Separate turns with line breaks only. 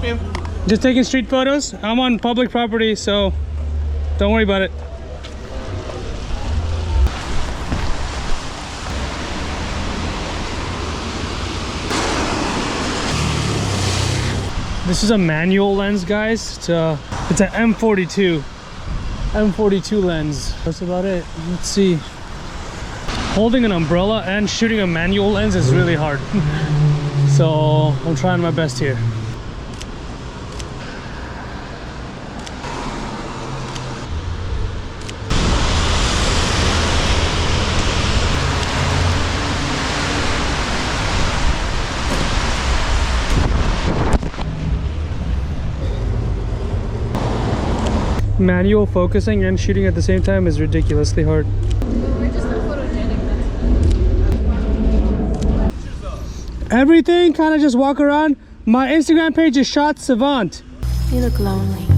help you?
Just taking street photos. I'm on public property, so don't worry about it. This is a manual lens, guys. It's a M42 lens. That's about it. Let's see. Holding an umbrella and shooting a manual lens is really hard. So I'm trying my best here. Manual focusing and shooting at the same time is ridiculously hard.
We're just not photogenic.
Everything kind of just walk around. My Instagram page is Shot Savant.
You look lonely.